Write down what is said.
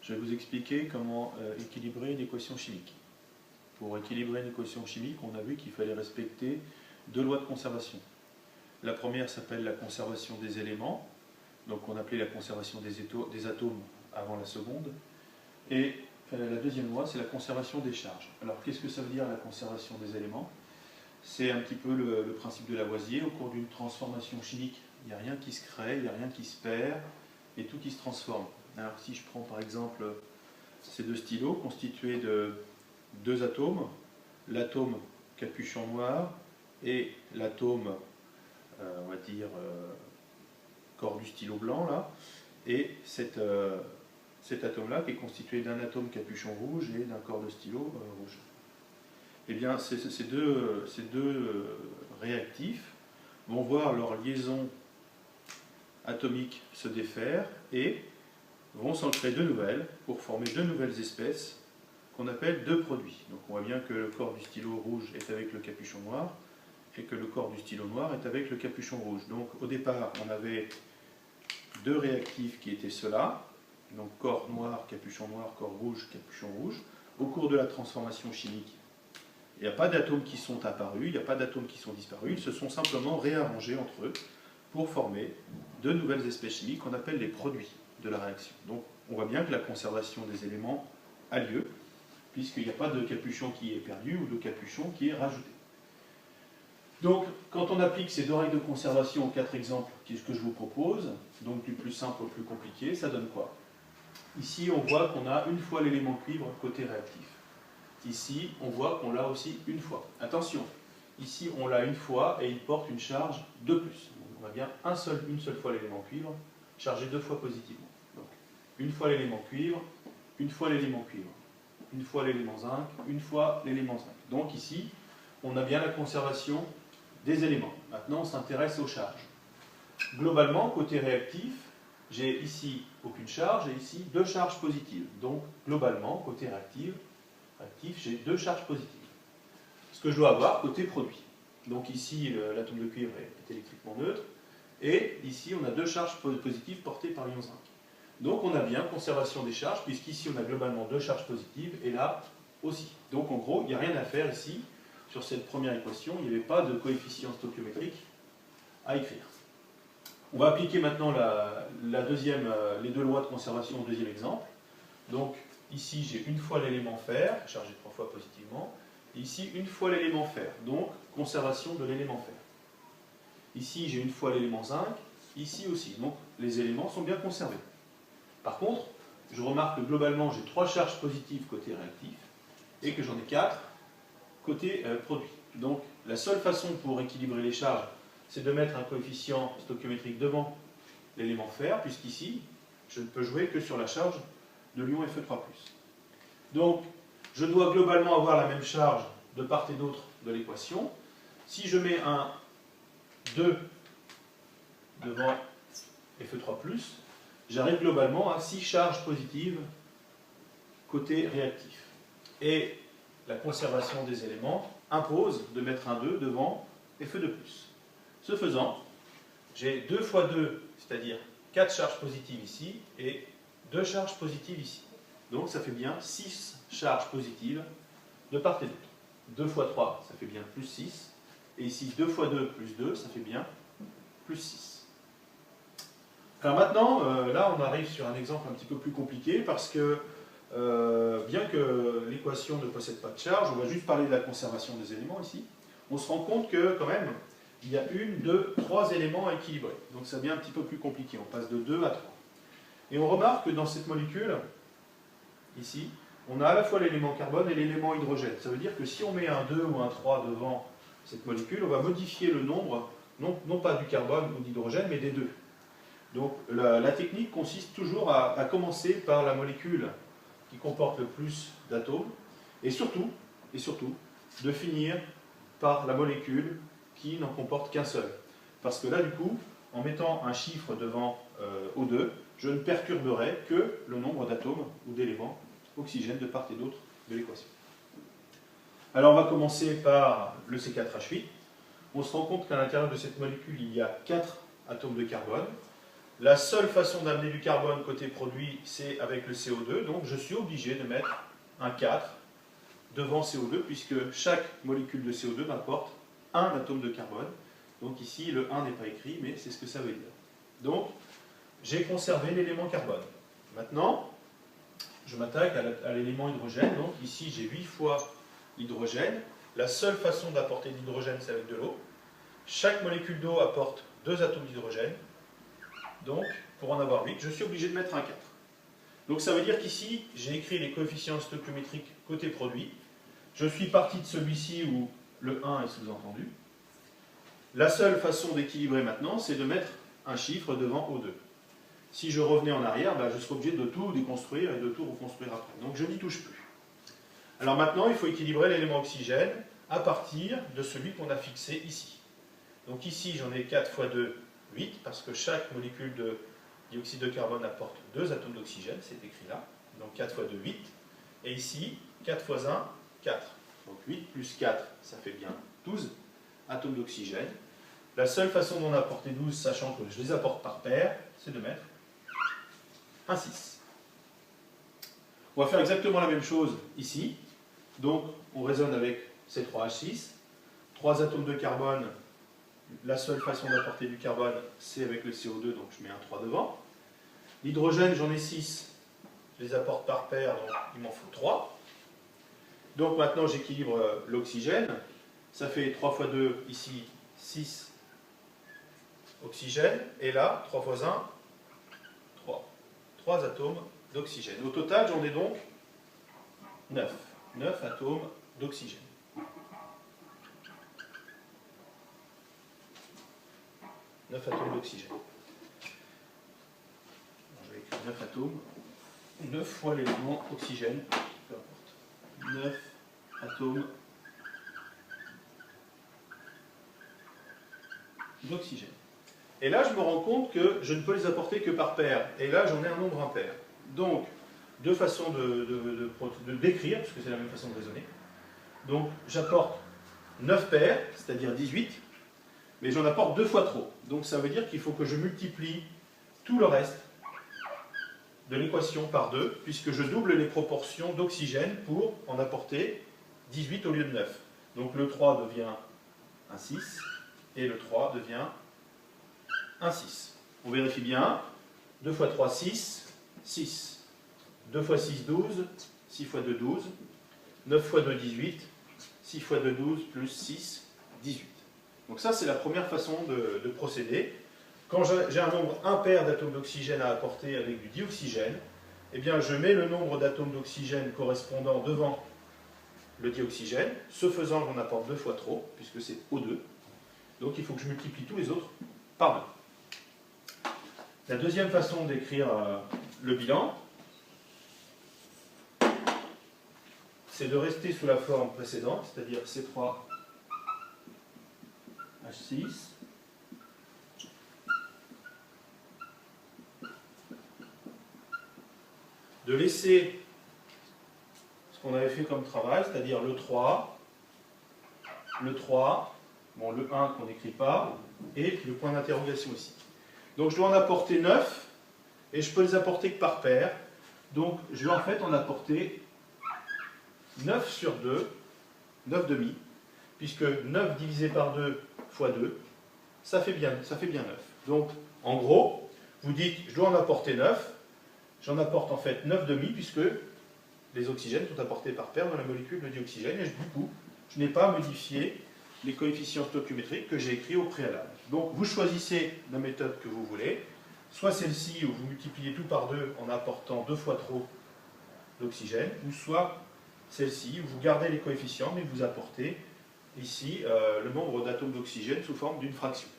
je vais vous expliquer comment équilibrer une équation chimique. Pour équilibrer une équation chimique, on a vu qu'il fallait respecter deux lois de conservation. La première s'appelle la conservation des éléments, donc on appelait la conservation des atomes avant la seconde. Et la deuxième loi, c'est la conservation des charges. Alors qu'est-ce que ça veut dire la conservation des éléments? C'est un petit peu le principe de Lavoisier. Au cours d'une transformation chimique, il n'y a rien qui se crée, il n'y a rien qui se perd, et tout qui se transforme. Alors si je prends par exemple ces deux stylos constitués de deux atomes, l'atome capuchon noir et l'atome, on va dire, corps du stylo blanc, là, et cet atome-là qui est constitué d'un atome capuchon rouge et d'un corps de stylo rouge. Eh bien, ces deux réactifs vont voir leur liaison atomique se défaire et vont s'en créer deux nouvelles pour former deux nouvelles espèces qu'on appelle deux produits. Donc on voit bien que le corps du stylo rouge est avec le capuchon noir et que le corps du stylo noir est avec le capuchon rouge. Donc au départ, on avait deux réactifs qui étaient ceux-là, donc corps noir, corps rouge, capuchon rouge. Au cours de la transformation chimique, il n'y a pas d'atomes qui sont apparus, il n'y a pas d'atomes qui sont disparus, ils se sont simplement réarrangés entre eux pour former deux nouvelles espèces chimiques qu'on appelle les produits de la réaction. Donc on voit bien que la conservation des éléments a lieu, puisqu'il n'y a pas de capuchon qui est perdu ou de capuchon qui est rajouté. Donc quand on applique ces deux règles de conservation aux quatre exemples que je vous propose, donc du plus simple au plus compliqué, ça donne quoi? Ici on voit qu'on a une fois l'élément cuivre côté réactif. Ici on voit qu'on l'a aussi une fois. Attention, ici on l'a une fois et il porte une charge de plus. On a bien une seule fois l'élément cuivre, chargé deux fois positivement. Donc, une fois l'élément cuivre, une fois l'élément cuivre, une fois l'élément zinc, une fois l'élément zinc. Donc ici, on a bien la conservation des éléments. Maintenant, on s'intéresse aux charges. Globalement, côté réactif, j'ai ici aucune charge et ici deux charges positives. Donc, globalement, côté réactif, j'ai deux charges positives. Ce que je dois avoir côté produit. Donc ici, l'atome de cuivre est électriquement neutre. Et ici, on a deux charges positives portées par l'ion zinc. Donc on a bien conservation des charges, puisqu'ici on a globalement deux charges positives, et là aussi. Donc en gros, il n'y a rien à faire ici, sur cette première équation, il n'y avait pas de coefficient stoichiométrique à écrire. On va appliquer maintenant les deux lois de conservation au deuxième exemple. Donc ici, j'ai une fois l'élément fer, chargé trois fois positivement, et ici, une fois l'élément fer, donc conservation de l'élément fer. Ici, j'ai une fois l'élément zinc, ici aussi. Donc, les éléments sont bien conservés. Par contre, je remarque que globalement, j'ai trois charges positives côté réactif et que j'en ai quatre côté produit. Donc, la seule façon pour équilibrer les charges, c'est de mettre un coefficient stoichiométrique devant l'élément fer, puisqu'ici, je ne peux jouer que sur la charge de l'ion Fe3+. Donc, je dois globalement avoir la même charge de part et d'autre de l'équation. Si je mets un 2 devant Fe3+, j'arrive globalement à 6 charges positives côté réactif. Et la conservation des éléments impose de mettre un 2 devant Fe2+. Ce faisant, j'ai 2 fois 2, c'est-à-dire 4 charges positives ici, et 2 charges positives ici. Donc ça fait bien 6 charges positives de part et d'autre. 2 fois 3, ça fait bien plus 6. Et ici, 2 fois 2 plus 2, ça fait bien plus 6. Alors maintenant, là, on arrive sur un exemple un petit peu plus compliqué parce que, bien que l'équation ne possède pas de charge, on va juste parler de la conservation des éléments ici, on se rend compte que, quand même, il y a 1, 2, 3 éléments à équilibrer. Donc ça devient un petit peu plus compliqué, on passe de 2 à 3. Et on remarque que dans cette molécule, ici, on a à la fois l'élément carbone et l'élément hydrogène. Ça veut dire que si on met un 2 ou un 3 devant cette molécule, on va modifier le nombre, non pas du carbone ou d'hydrogène, mais des deux. Donc la technique consiste toujours à commencer par la molécule qui comporte le plus d'atomes, et surtout, de finir par la molécule qui n'en comporte qu'un seul. Parce que là, du coup, en mettant un chiffre devant O2, je ne perturberai que le nombre d'atomes ou d'éléments oxygène de part et d'autre de l'équation. Alors on va commencer par le C4H8. On se rend compte qu'à l'intérieur de cette molécule, il y a 4 atomes de carbone. La seule façon d'amener du carbone côté produit, c'est avec le CO2, donc je suis obligé de mettre un 4 devant CO2, puisque chaque molécule de CO2 m'apporte un atome de carbone. Donc ici, le 1 n'est pas écrit, mais c'est ce que ça veut dire. Donc, j'ai conservé l'élément carbone. Maintenant, je m'attaque à l'élément hydrogène. Donc ici, j'ai 8 fois l'hydrogène. La seule façon d'apporter de l'hydrogène, c'est avec de l'eau. Chaque molécule d'eau apporte 2 atomes d'hydrogène. Donc, pour en avoir 8, je suis obligé de mettre un 4. Donc ça veut dire qu'ici, j'ai écrit les coefficients stoichiométriques côté produit. Je suis parti de celui-ci où le 1 est sous-entendu. La seule façon d'équilibrer maintenant, c'est de mettre un chiffre devant O2. Si je revenais en arrière, je serais obligé de tout déconstruire et de tout reconstruire après. Donc je n'y touche plus. Alors maintenant, il faut équilibrer l'élément oxygène à partir de celui qu'on a fixé ici. Donc ici, j'en ai 4 fois 2, 8, parce que chaque molécule de dioxyde de carbone apporte 2 atomes d'oxygène, c'est écrit là. Donc 4 fois 2, 8. Et ici, 4 fois 1, 4. Donc 8 plus 4, ça fait bien 12 atomes d'oxygène. La seule façon d'en apporter 12, sachant que je les apporte par paire, c'est de mettre un 6. On va faire exactement la même chose ici. Donc, on raisonne avec C3H6. 3 atomes de carbone. La seule façon d'apporter du carbone, c'est avec le CO2, donc je mets un 3 devant. L'hydrogène, j'en ai 6. Je les apporte par paire, donc il m'en faut 3. Donc maintenant, j'équilibre l'oxygène. Ça fait 3 fois 2, ici, 6 oxygène. Et là, 3 fois 1, 3. 3 atomes d'oxygène. Au total, j'en ai donc 9. 9 atomes d'oxygène. 9 atomes d'oxygène. Je vais écrire 9 atomes. 9 fois l'élément oxygène. Peu importe. 9 atomes d'oxygène. Et là, je me rends compte que je ne peux les apporter que par paire. Et là, j'en ai un nombre impair. Donc, deux façons de décrire, puisque c'est la même façon de raisonner. Donc, j'apporte 9 paires, c'est-à-dire 18, mais j'en apporte 2 fois trop. Donc, ça veut dire qu'il faut que je multiplie tout le reste de l'équation par 2, puisque je double les proportions d'oxygène pour en apporter 18 au lieu de 9. Donc, le 3 devient un 6, et le 3 devient un 6. On vérifie bien. 2 fois 3, 6. 6. 2 fois 6, 12. 6 fois 2, 12. 9 fois 2, 18. 6 fois 2, 12, plus 6, 18. Donc ça, c'est la première façon de procéder. Quand j'ai un nombre impair d'atomes d'oxygène à apporter avec du dioxygène, eh bien, je mets le nombre d'atomes d'oxygène correspondant devant le dioxygène. Ce faisant, j'en apporte 2 fois trop, puisque c'est O2. Donc il faut que je multiplie tous les autres par 2. La deuxième façon d'écrire le bilan, c'est de rester sous la forme précédente, c'est-à-dire C3H6. De laisser ce qu'on avait fait comme travail, c'est-à-dire le 3, bon, le 1 qu'on n'écrit pas, et le point d'interrogation ici. Donc je dois en apporter 9, et je peux les apporter que par paire. Donc je vais en fait en apporter 9 sur 2, 9 demi, puisque 9 divisé par 2 fois 2, ça fait bien 9. Donc en gros, vous dites, je dois en apporter 9, j'en apporte en fait 9 demi, puisque les oxygènes sont apportés par paire dans la molécule de dioxygène, et du coup, je n'ai pas modifié les coefficients stoichiométriques que j'ai écrits au préalable. Donc vous choisissez la méthode que vous voulez, soit celle-ci où vous multipliez tout par 2 en apportant 2 fois trop d'oxygène, ou soit celle-ci où vous gardez les coefficients mais vous apportez ici le nombre d'atomes d'oxygène sous forme d'une fraction.